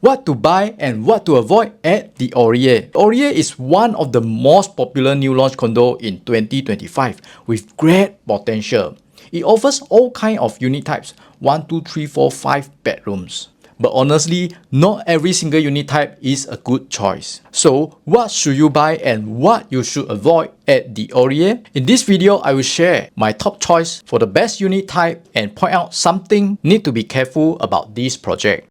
What to buy and what to avoid at the ORIE. ORIE is one of the most popular new launch condo in 2025 with great potential. It offers all kinds of unit types, 1, 2, 3, 4, 5 bedrooms. But honestly, not every single unit type is a good choice. So what should you buy and what you should avoid at the ORIE? In this video, I will share my top choice for the best unit type and point out something need to be careful about this project.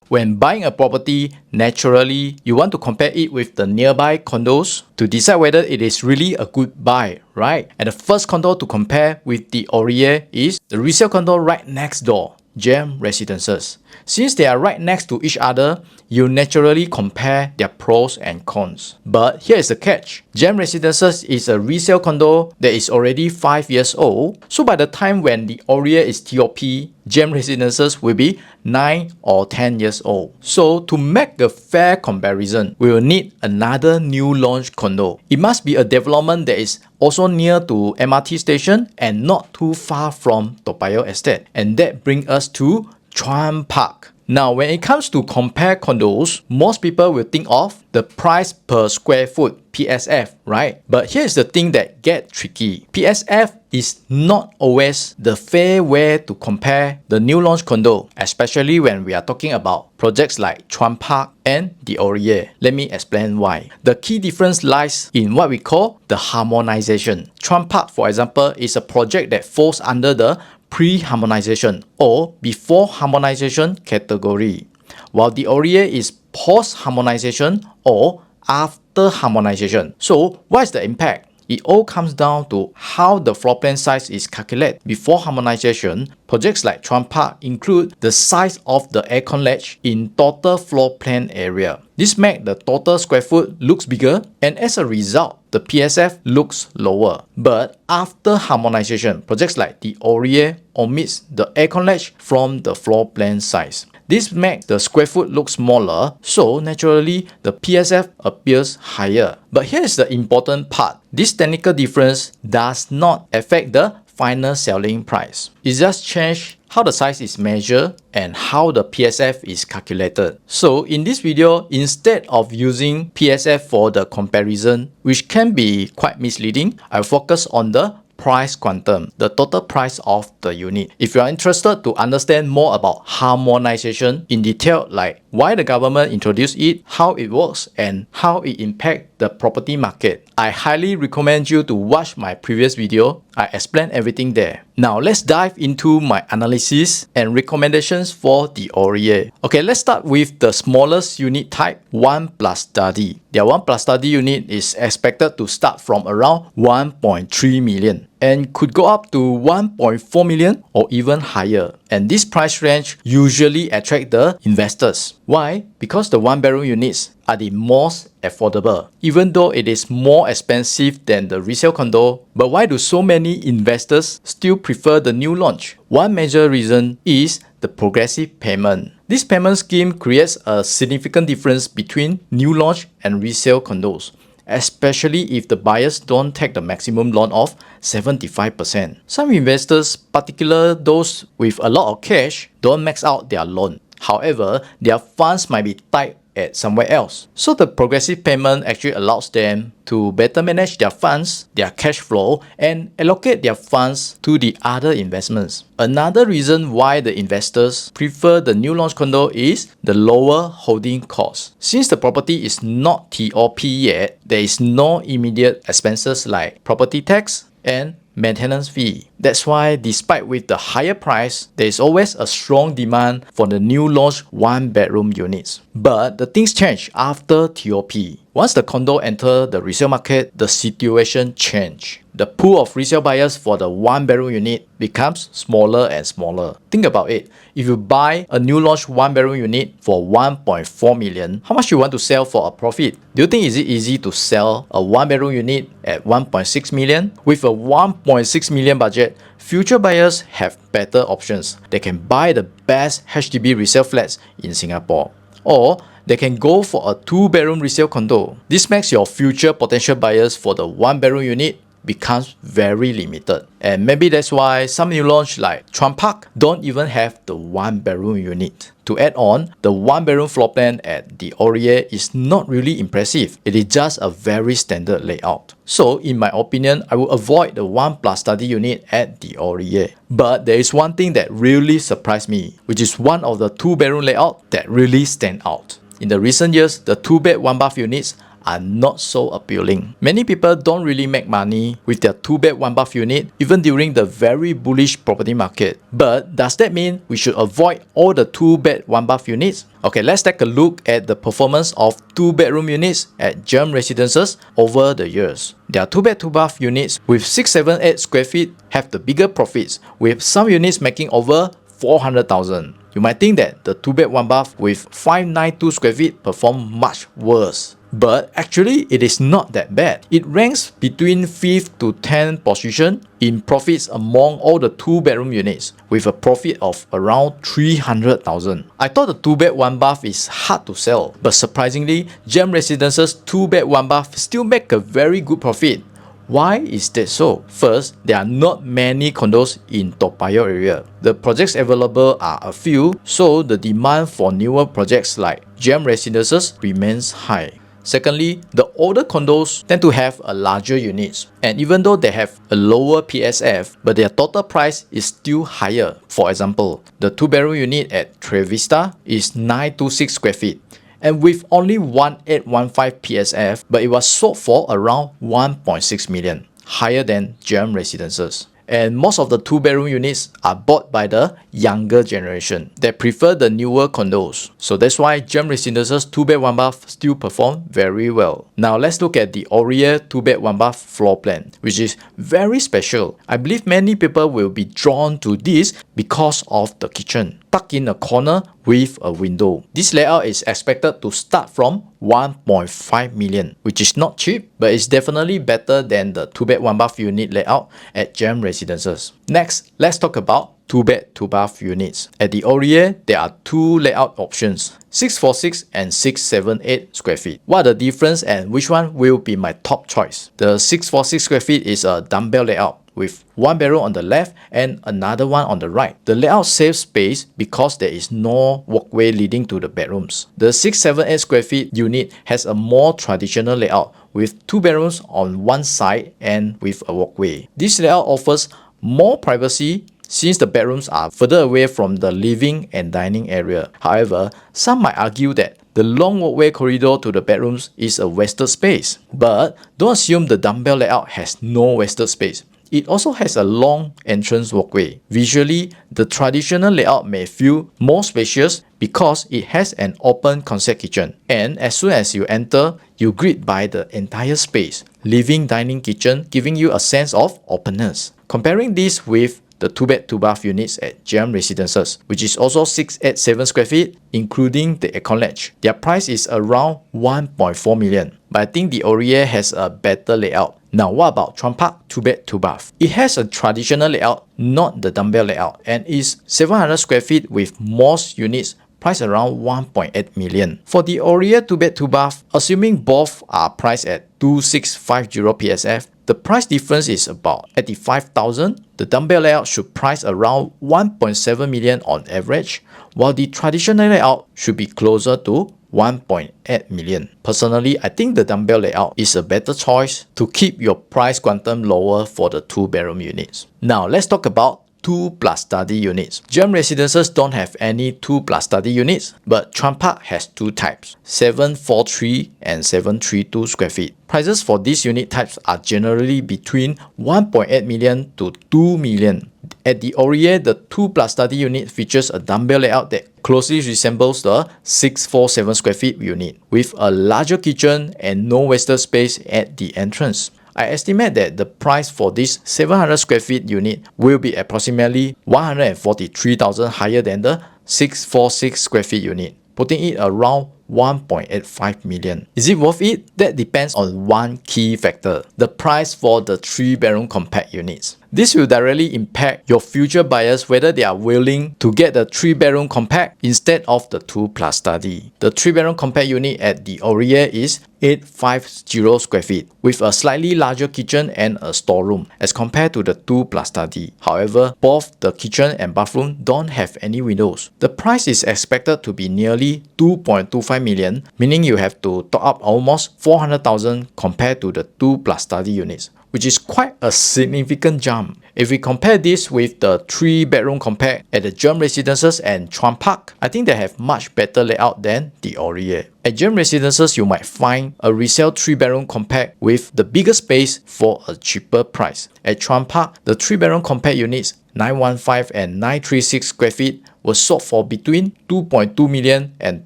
When buying a property, naturally, you want to compare it with the nearby condos to decide whether it is really a good buy, right? And the first condo to compare with the ORIE is the resale condo right next door, Gem Residences. Since they are right next to each other, you naturally compare their pros and cons. But here is the catch. Gem Residences is a resale condo that is already 5 years old. So by the time when the ORIE is TOP, Gem Residences will be 9 or 10 years old. So to make a fair comparison, we will need another new launch condo. It must be a development that is also near to MRT station and not too far from Payoh estate. And that brings us to Chuan Park. Now, when it comes to compare condos, most people will think of the price per square foot, PSF, right? But here's the thing that gets tricky. PSF is not always the fair way to compare the new launch condo, especially when we are talking about projects like Chuan Park and the ORIE. Let me explain why. The key difference lies in what we call the harmonization. Chuan Park, for example, is a project that falls under the pre-harmonization or before harmonization category, while the ORIE is post-harmonization or after harmonization. So what is the impact? It all comes down to how the floor plan size is calculated. Before harmonization, projects like Chuan Park include the size of the aircon ledge in total floor plan area. This makes the total square foot looks bigger, and as a result, the PSF looks lower. But after harmonization, projects like the ORIE omits the aircon ledge from the floor plan size. This makes the square foot look smaller, so naturally the PSF appears higher. But here's the important part. This technical difference does not affect the final selling price. It just changes how the size is measured and how the PSF is calculated. So in this video, instead of using PSF for the comparison, which can be quite misleading, I focus on the price quantum, the total price of the unit. If you are interested to understand more about harmonization in detail, like why the government introduced it, how it works, and how it impacts the property market, I highly recommend you to watch my previous video. I explain everything there. Now let's dive into my analysis and recommendations for the ORIE. Okay, let's start with the smallest unit type, 1 plus study. Their 1 plus study unit is expected to start from around 1.3 million and could go up to 1.4 million or even higher. And this price range usually attract the investors. Why? Because the 1 bedroom units are the most affordable, even though it is more expensive than the resale condo. But why do so many investors still prefer the new launch? One major reason is the progressive payment. This payment scheme creates a significant difference between new launch and resale condos, especially if the buyers don't take the maximum loan of 75%. Some investors, particularly those with a lot of cash, don't max out their loan. However, their funds might be tied at somewhere else. So the progressive payment actually allows them to better manage their funds, their cash flow, and allocate their funds to the other investments. Another reason why the investors prefer the new launch condo is the lower holding cost. Since the property is not TOP yet, there is no immediate expenses like property tax and maintenance fee. That's why despite with the higher price, there is always a strong demand for the new launch 1 bedroom units. But the things change after TOP. Once the condo enter the resale market, the situation change. The pool of resale buyers for the 1 bedroom unit becomes smaller and smaller. Think about it. If you buy a new launch 1 bedroom unit for 1.4 million, how much you want to sell for a profit? Do you think is it easy to sell a 1 bedroom unit at 1.6 million? With a 1.6 million budget, future buyers have better options. They can buy the best HDB resale flats in Singapore, or they can go for a 2 bedroom resale condo. This makes your future potential buyers for the 1 bedroom unit becomes very limited. And maybe that's why some new launch like Chuan Park don't even have the 1-bedroom unit. To add on, the 1-bedroom floor plan at the ORIE is not really impressive. It is just a very standard layout. So in my opinion, I will avoid the 1+ study unit at the ORIE. But there is one thing that really surprised me, which is one of the 2-bedroom layout that really stand out. In the recent years, the 2-bed 1-bath units are not so appealing. Many people don't really make money with their 2-bed 1-bath unit even during the very bullish property market. But does that mean we should avoid all the 2-bed 1-bath units? Okay, let's take a look at the performance of 2-bedroom units at Gem Residences over the years. Their 2-bed 2-bath units with 678 square feet have the bigger profits, with some units making over 400,000. You might think that the 2-bed 1-bath with 592 square feet perform much worse. But actually, it is not that bad. It ranks between 5th to 10th position in profits among all the 2-bedroom units, with a profit of around 300,000. I thought the 2-bed 1-bath is hard to sell, but surprisingly, Gem Residences 2-bed 1-bath still make a very good profit. Why is that so? First, there are not many condos in Toa Payoh area. The projects available are a few, so the demand for newer projects like Gem Residences remains high. Secondly, the older condos tend to have a larger units, and even though they have a lower PSF, but their total price is still higher. For example, the 2-bedroom unit at Trevista is 926 square feet, and with only 1815 PSF, but it was sold for around 1.6 million, higher than Gem Residences. And most of the 2-bedroom units are bought by the younger generation that prefer the newer condos. So that's why Gem Residences 2-bed 1-bath still perform very well. Now let's look at the ORIE 2-bed 1-bath floor plan, which is very special. I believe many people will be drawn to this because of the kitchen, tucked in a corner with a window. This layout is expected to start from 1.5 million, which is not cheap, but it's definitely better than the 2-bed 1-bath unit layout at Gem Residences. Next, let's talk about 2-bed 2-bath units. At the ORIE, there are two layout options, 646 and 678 square feet. What are the difference and which one will be my top choice? The 646 square feet is a dumbbell layout with one bedroom on the left and another one on the right. The layout saves space because there is no walkway leading to the bedrooms. The 678 square feet unit has a more traditional layout with 2 bedrooms on one side and with a walkway. This layout offers more privacy since the bedrooms are further away from the living and dining area. However, some might argue that the long walkway corridor to the bedrooms is a wasted space. But don't assume the dumbbell layout has no wasted space. It also has a long entrance walkway. Visually, the traditional layout may feel more spacious because it has an open concept kitchen. And as soon as you enter, you greet by the entire space, living, dining, kitchen, giving you a sense of openness. Comparing this with the 2-bed 2-bath units at Gem Residences, which is also 687 square feet, including the aircon ledge. Their price is around 1.4 million, but I think the ORIE has a better layout. Now, what about Chuan Park 2-bed 2-bath? It has a traditional layout, not the dumbbell layout, and is 700 square feet with most units priced around 1.8 million. For the ORIE 2-bed 2-bath, assuming both are priced at 2650 PSF, the price difference is about 85,000. The dumbbell layout should price around 1.7 million on average, while the traditional layout should be closer to 1.8 million. Personally, I think the dumbbell layout is a better choice to keep your price quantum lower for the 2-bedroom units. Now, let's talk about 2+ study units. Gem Residences don't have any 2+ study units, but Chuan Park has two types, 743 and 732 square feet. Prices for these unit types are generally between 1.8 million to 2 million. At the ORIE, the 2+ study unit features a dumbbell layout that closely resembles the 647 square feet unit, with a larger kitchen and no wasted space at the entrance. I estimate that the price for this 700 square feet unit will be approximately 143,000 higher than the 646 square feet unit, putting it around 1.85 million. Is it worth it? That depends on one key factor, the price for the 3-bedroom compact units. This will directly impact your future buyers whether they are willing to get the 3-bedroom compact instead of the 2+ study. The 3-bedroom compact unit at the ORIE is 850 square feet with a slightly larger kitchen and a storeroom as compared to the 2+ study. However, both the kitchen and bathroom don't have any windows. The price is expected to be nearly 2.25 million, meaning you have to top up almost 400,000 compared to the 2+ study units, which is quite a significant jump. If we compare this with the 3-bedroom compact at the Gem Residences and Chuan Park, I think they have much better layout than the ORIE. At Gem Residences, you might find a resale 3-bedroom compact with the bigger space for a cheaper price. At Chuan Park, the 3-bedroom compact units 915 and 936 square feet was sold for between 2.2 million and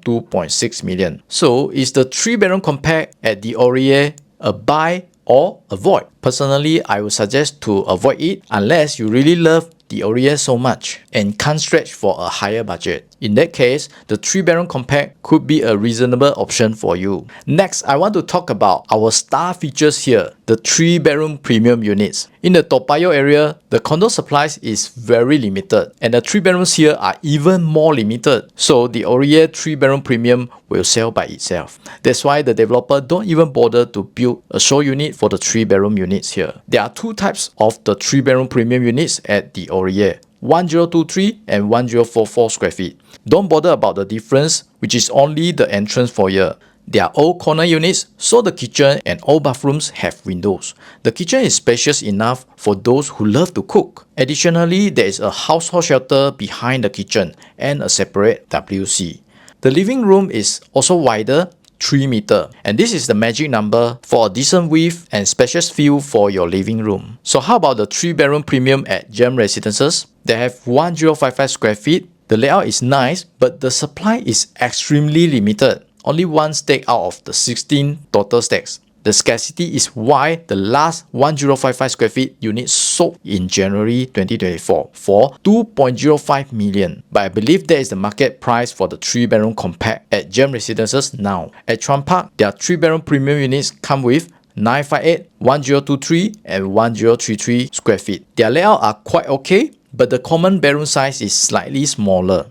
2.6 million. So is the 3-bedroom compact at the ORIE a buy or avoid? Personally, I would suggest to avoid it unless you really love the ORIE so much and can't stretch for a higher budget. In that case, the 3-bedroom compact could be a reasonable option for you. Next, I want to talk about our star features here, the 3-bedroom premium units. In the Toa Payoh area, the condo supplies is very limited and the 3-bedrooms here are even more limited. So the ORIE 3-bedroom premium will sell by itself. That's why the developer don't even bother to build a show unit for the 3-bedroom units here. There are two types of the 3-bedroom premium units at the ORIE, 1023 and 1044 square feet. Don't bother about the difference, which is only the entrance foyer. They are all corner units, so the kitchen and all bathrooms have windows. The kitchen is spacious enough for those who love to cook. Additionally, there is a household shelter behind the kitchen and a separate WC. The living room is also wider, 3 meters, and this is the magic number for a decent width and spacious feel for your living room. So how about the 3-bedroom premium at Gem Residences? They have 1055 square feet. The layout is nice, but the supply is extremely limited. Only one stack out of the 16 total stacks. The scarcity is why the last 1055 square feet unit sold in January 2024 for 2.05 million. But I believe that is the market price for the 3-bedroom compact at Gem Residences now. At Chuan Park, their 3-bedroom premium units come with 958, 1023 and 1033 square feet. Their layout are quite okay, but the common bedroom size is slightly smaller.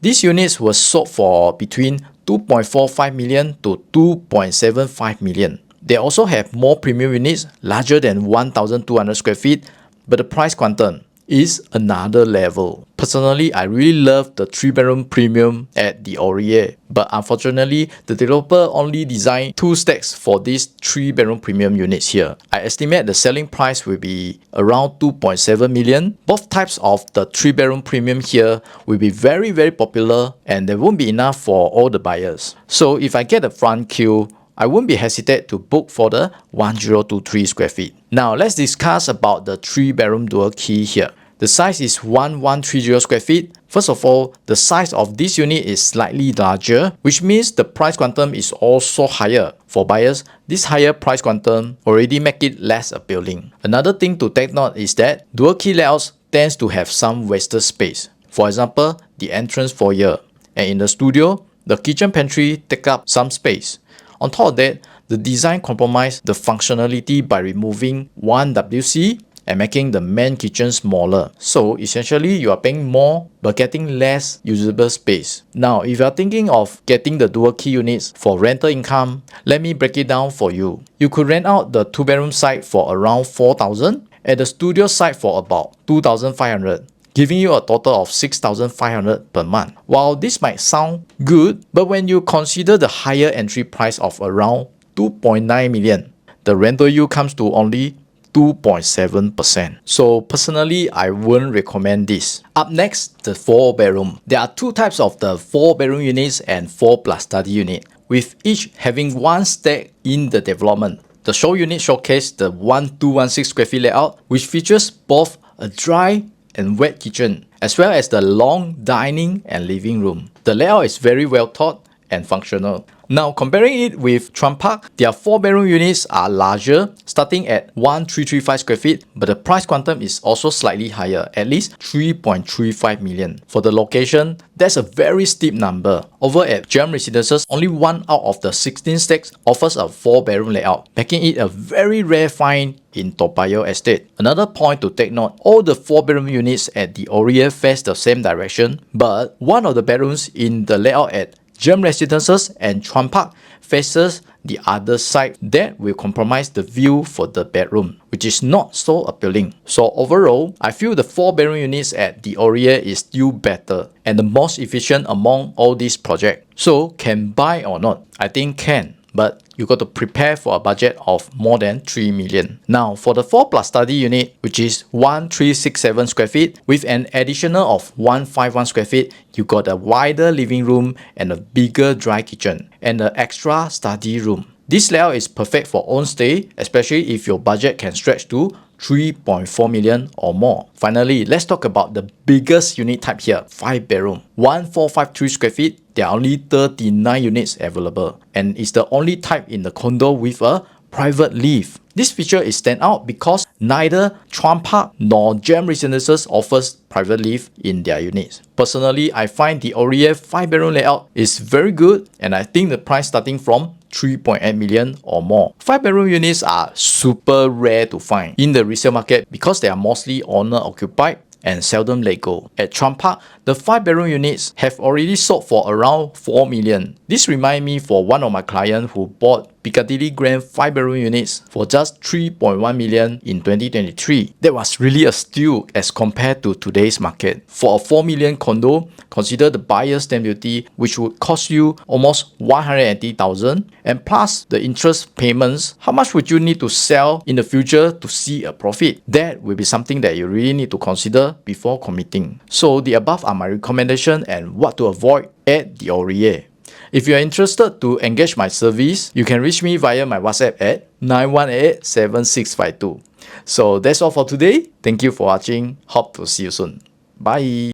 These units were sold for between 2.45 million to 2.75 million. They also have more premium units larger than 1,200 square feet, but the price quantum is another level. Personally, I really love the 3-bedroom premium at the ORIE, but unfortunately, the developer only designed 2 stacks for these 3-bedroom premium units here. I estimate the selling price will be around 2.7 million. Both types of the 3-bedroom premium here will be very popular and there won't be enough for all the buyers. So if I get a front queue, I won't be hesitant to book for the 1023 square feet. Now let's discuss about the 3-bedroom dual key here. The size is 1130 square feet. First of all, the size of this unit is slightly larger, which means the price quantum is also higher. For buyers, this higher price quantum already make it less appealing. Another thing to take note is that dual key layouts tends to have some wasted space. For example, the entrance foyer. And in the studio, the kitchen pantry take up some space. On top of that, the design compromised the functionality by removing one WC and making the main kitchen smaller. So essentially, you are paying more but getting less usable space. Now, if you are thinking of getting the dual key units for rental income, let me break it down for you. You could rent out the 2-bedroom site for around 4,000, at the studio site for about 2,500. Giving you a total of 6,500 per month. While this might sound good, but when you consider the higher entry price of around 2.9 million, the rental yield comes to only 2.7%. So personally, I wouldn't recommend this. Up next, the 4-bedroom. There are 2 types of the 4-bedroom units and 4+ study unit, with each having 1 stack in the development. The show unit showcase the 1216 square feet layout, which features both a dry and wet kitchen, as well as the long dining and living room. The layout is very well thought and functional. Now comparing it with Chuan Park, their 4-bedroom units are larger, starting at 1335 square feet, but the price quantum is also slightly higher, at least 3.35 million. For the location, that's a very steep number. Over at Gem Residences, only one out of the 16 stacks offers a 4-bedroom layout, making it a very rare find in Toa Payoh estate. Another point to take note, all the 4-bedroom units at the ORIE face the same direction, but one of the bedrooms in the layout at Gem Residences and Chuan Park faces the other side. That will compromise the view for the bedroom, which is not so appealing. So overall, I feel the 4-bedroom units at the ORIE is still better and the most efficient among all these projects. So can buy or not? I think can, but you got to prepare for a budget of more than 3 million. Now for the 4 plus study unit, which is 1367 square feet with an additional of 151 square feet, you got a wider living room and a bigger dry kitchen and an extra study room. This layout is perfect for own stay, especially if your budget can stretch to 3.4 million or more. Finally, let's talk about the biggest unit type here, 5-bedroom. 1453 square feet, there are only 39 units available and it's the only type in the condo with a private lift. This feature is stand out because neither Chuan Park nor Gem Residences offers private lift in their units. Personally, I find the ORIE 5-bedroom layout is very good and I think the price starting from 3.8 million or more. 5-bedroom units are super rare to find in the resale market because they are mostly owner occupied and seldom let go. At Chuan Park, the 5-bedroom units have already sold for around 4 million. This reminds me for one of my clients who bought Piccadilly Grand 5-bedroom units for just 3.1 million in 2023. That was really a steal as compared to today's market. For a 4 million condo, consider the buyer's stamp duty, which would cost you almost 180,000, and plus the interest payments. How much would you need to sell in the future to see a profit? That will be something that you really need to consider before committing. So the above are my recommendation and what to avoid at the ORIE. If you are interested to engage my service, you can reach me via my WhatsApp at 918-7652. So that's all for today. Thank you for watching. Hope to see you soon. Bye.